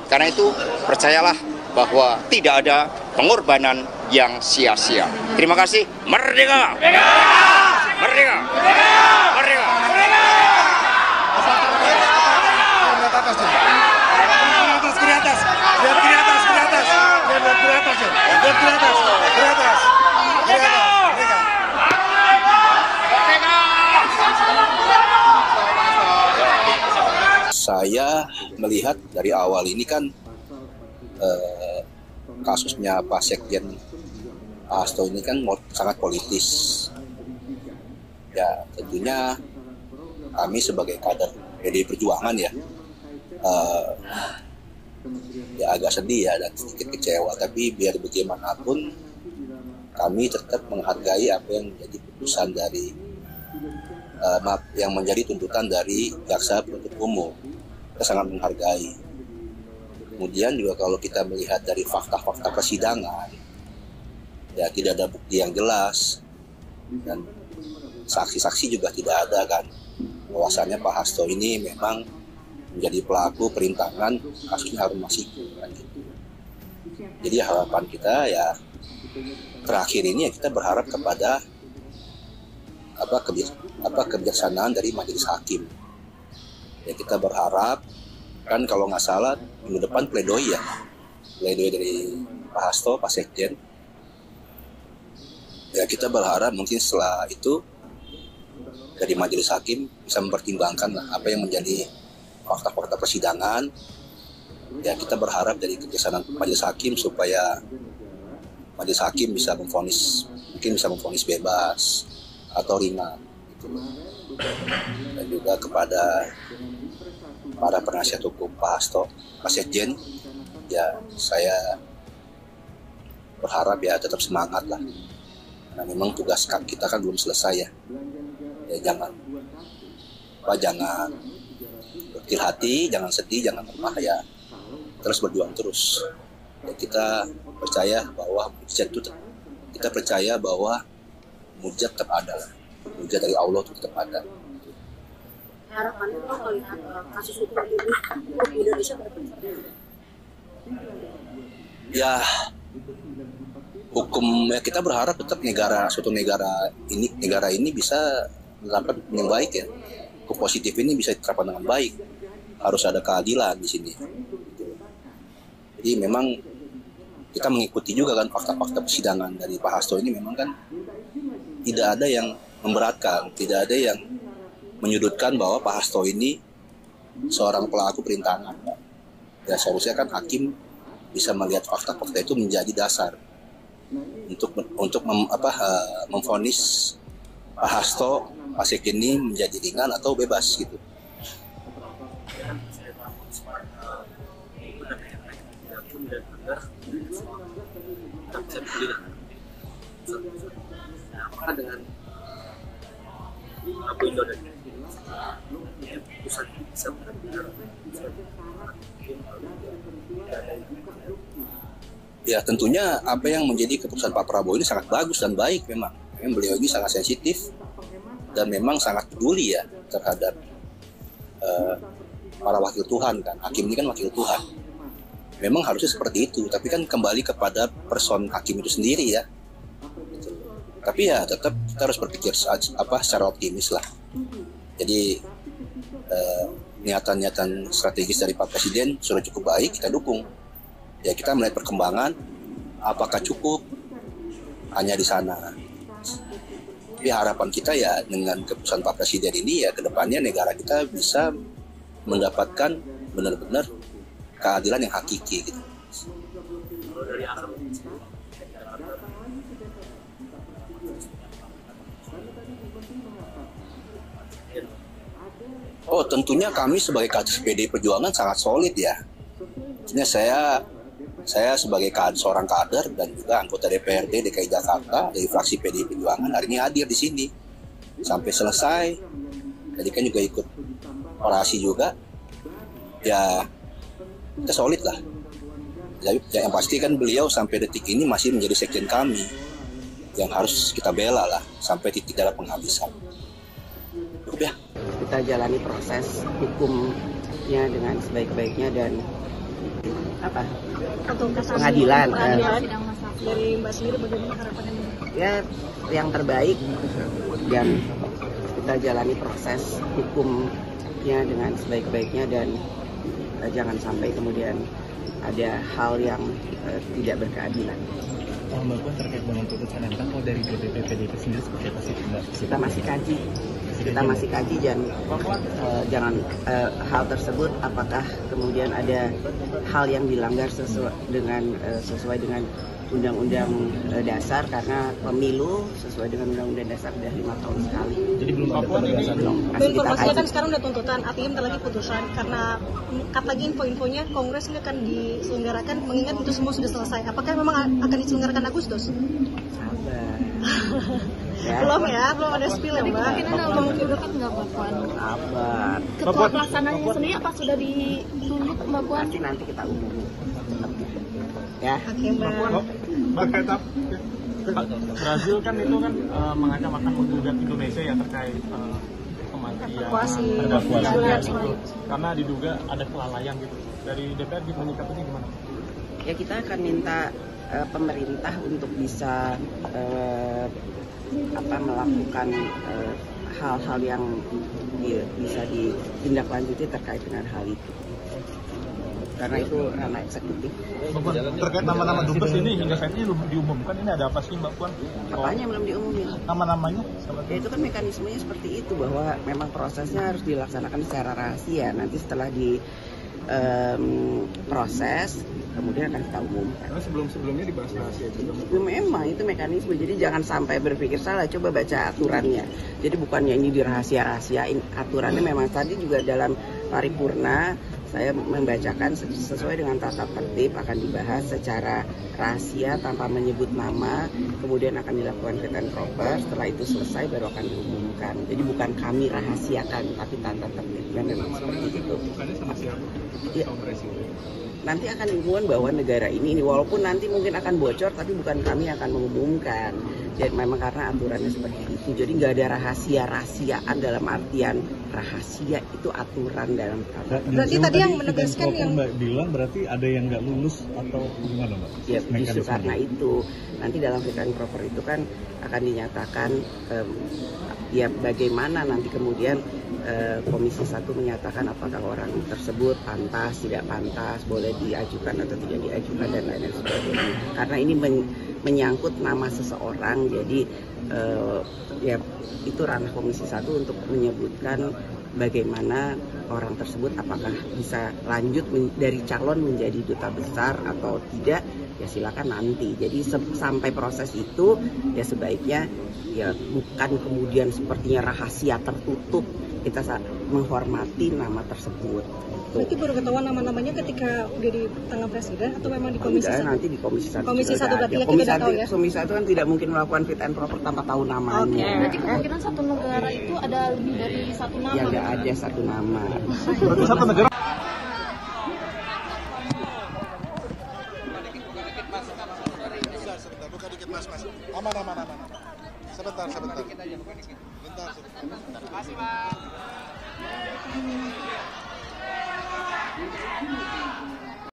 Karena itu percayalah bahwa tidak ada pengorbanan yang sia-sia. Terima kasih. Merdeka! Merdeka! Merdeka! Merdeka! Merdeka! Saya melihat dari awal ini kan kasusnya Pak Sekjen Pak Hasto ini kan sangat politis. Ya tentunya kami sebagai kader PDI Perjuangan ya agak sedih ya dan sedikit kecewa. Tapi biar bagaimanapun kami tetap menghargai apa yang menjadi putusan dari yang menjadi tuntutan dari jaksa penuntut umum. Kita sangat menghargai. Kemudian juga kalau kita melihat dari fakta-fakta persidangan, ya tidak ada bukti yang jelas dan saksi-saksi juga tidak ada kan. Bahwasannya Pak Hasto ini memang menjadi pelaku perintangan kasusnya Harun Masiku kan gitu. Jadi harapan kita ya terakhir ini ya kita berharap kepada kebijaksanaan dari majelis hakim. Ya kita berharap kan kalau nggak salah minggu depan pledoi dari Pak Hasto, Pak Sekjen. Ya kita berharap mungkin setelah itu dari majelis hakim bisa mempertimbangkan apa yang menjadi fakta-fakta persidangan. Ya kita berharap dari kebijaksanaan majelis hakim supaya majelis hakim bisa memvonis bebas atau ringan gitu. Dan juga kepada para penasihat hukum Pak Hasto, Pak Sekjen, ya saya berharap ya tetap semangat lah. Karena memang tugas kita kan belum selesai ya. Ya jangan berkecil hati, jangan sedih, jangan lemah ya. Terus berjuang terus. Ya, kita percaya bahwa mujizat tetap ada lah. Mujizat dari Allah itu tetap ada. Harapannya Pak melihat kasus hukum ini untuk Indonesia berpengaruh. Ya hukum ya kita berharap tetap suatu negara ini bisa menerapkan yang baik ya. Hukum positif ini bisa diterapkan dengan baik. Harus ada keadilan di sini. Jadi memang kita mengikuti juga kan fakta-fakta persidangan dari Pak Hasto ini memang kan tidak ada yang memberatkan, tidak ada yang menyudutkan bahwa Pak Hasto ini seorang pelaku perintangan. Ya seharusnya kan hakim bisa melihat fakta-fakta itu menjadi dasar untuk memvonis Pak Hasto, Pak Sekjen ini menjadi ringan atau bebas gitu. Apakah dengan Abu Indonesia pusat bisa benar-benar ya tentunya apa yang menjadi keputusan Pak Prabowo ini sangat bagus dan baik memang. Beliau ini sangat sensitif dan memang sangat peduli ya terhadap para wakil Tuhan kan. Hakim ini kan wakil Tuhan. Memang harusnya seperti itu, tapi kan kembali kepada person hakim itu sendiri ya. Gitu. Tapi ya tetap kita harus berpikir secara optimis lah. Jadi niatan-niatan strategis dari Pak Presiden sudah cukup baik, kita dukung. Ya kita melihat perkembangan, apakah cukup hanya di sana. Tapi harapan kita ya dengan keputusan Pak Presiden ini ya kedepannya negara kita bisa mendapatkan benar-benar keadilan yang hakiki gitu. Oh tentunya kami sebagai kader PDI Perjuangan sangat solid ya. Tentunya saya sebagai seorang kader dan juga anggota DPRD DKI Jakarta dari fraksi PDI Perjuangan hari ini hadir di sini sampai selesai. Jadi kan juga ikut orasi juga. Ya kita solid lah. Yang pasti kan beliau sampai detik ini masih menjadi sekjen kami yang harus kita bela lah sampai titik darah penghabisan. Cukup ya. Kita jalani proses hukumnya dengan sebaik-baiknya dan apa Untuk kasasi pengadilan. Dari Mbak sendiri bagaimana harapannya? Ya yang terbaik dan kita jalani proses hukumnya dengan sebaik-baiknya dan jangan sampai kemudian ada hal yang tidak berkeadilan. Mbak Puan terkait dengan putusan MK, kalau dari DPP PDIP sendiri seperti apa sih Mbak? Kita masih kaji dan jangan hal tersebut apakah kemudian ada hal yang dilanggar sesuai dengan Undang-Undang Dasar, karena pemilu sesuai dengan Undang-Undang Dasar sudah 5 tahun sekali. Jadi belum ada penegasan dong. Informasinya kan sekarang udah tuntutan, artinya bentar lagi putusan. Karena lagi info-infonya Kongres ini akan diselenggarakan, mengingat itu semua sudah selesai. Apakah memang akan diselenggarakan Agustus? Sabar. Ya. Belum ada spill ya Mbak. Belum diudakan nggak Mbak Puan? Sabar. Ketua pelaksananya sendiri apa sudah ditunjuk Mbak Puan? Nanti kita umumin. Ya. Oke Mbak. Brazil kan itu kan mengancam akan menggugat Indonesia ya terkait kematian karena diduga ada kelalaian gitu. Dari DPR menyikapinya gimana? Ya kita akan minta pemerintah untuk bisa melakukan hal-hal yang bisa ditindaklanjuti terkait dengan hal itu. Karena itu ranah eksekutif. Terkait nama-nama dubes ini hingga saat ini belum diumumkan, ini ada apa sih Mbak Puan? Apanya belum diumumin? Nama-namanya? Ya itu kan mekanismenya seperti itu, bahwa memang prosesnya harus dilaksanakan secara rahasia. Nanti setelah di proses kemudian akan kita umumkan. Karena sebelumnya dibahas rahasia juga. Memang itu mekanisme, jadi jangan sampai berpikir salah, coba baca aturannya. Jadi bukannya ini dirahasia-rahasiain, aturannya memang tadi juga dalam paripurna saya membacakan sesuai dengan tata tertib akan dibahas secara rahasia tanpa menyebut nama, kemudian akan dilakukan fit and proper, setelah itu selesai baru akan diumumkan. Jadi bukan kami rahasiakan, tapi tata tertibnya memang seperti itu. Bukannya sama siapa? Ya. Sama presiden. Nanti akan diumumkan bahwa negara ini walaupun nanti mungkin akan bocor, tapi bukan kami yang akan mengumumkan. Jadi memang karena aturannya seperti itu. Jadi nggak ada rahasiaan dalam artian rahasia, itu aturan dalam tata. Berarti tadi yang menegaskan yang Mbak bilang berarti ada yang nggak lulus atau gimana Mbak? Ya justru karena itu nanti dalam fit and proper itu kan akan dinyatakan ya bagaimana nanti kemudian Komisi 1 menyatakan apakah orang tersebut pantas, tidak pantas, boleh diajukan atau tidak diajukan dan lain-lain sebagainya. Karena ini menyangkut nama seseorang, jadi ya itu ranah Komisi 1 untuk menyebutkan bagaimana orang tersebut apakah bisa lanjut dari calon menjadi duta besar atau tidak, ya silakan nanti. Jadi sampai proses itu ya sebaiknya ya bukan kemudian sepertinya rahasia tertutup, kita menghormati nama tersebut. Berarti baru ketahuan nama-namanya ketika udah di tangan presiden atau memang di Komisi 1? Nanti di Komisi 1. Komisi 1 berarti ya, kita tidak tahu ya? Komisi 1 kan tidak mungkin melakukan fit and proper tanpa tahu namanya. Oke. Berarti kemungkinan satu negara itu ada lebih dari satu nama? Ya nggak ada satu nama. Berarti satu negara. Buka dikit mas. Aman. Sebentar. Bentar. Makasih Pak.